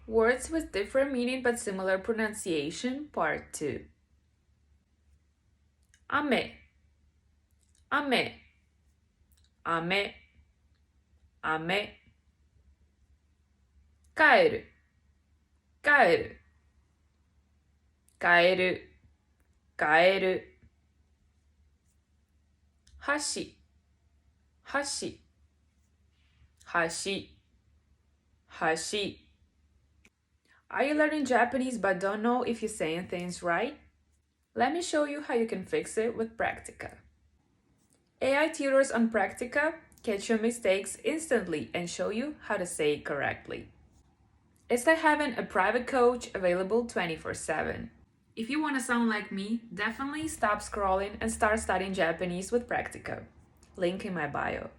Words with different meaning but similar pronunciation, Part 2. Ame, ame, ame, ame. Kaeru, kaeru, kaeru, kaeru. Hashi, hashi, hashi, hashi. Are you learning Japanese but don't know if you're saying things right? Let me show you how you can fix it with Practica. AI tutors on Practica catch your mistakes instantly and show you how to say it correctly. It's like having a private coach available 24/7. If you want to sound like me, definitely stop scrolling and start studying Japanese with Practica. Link in my bio.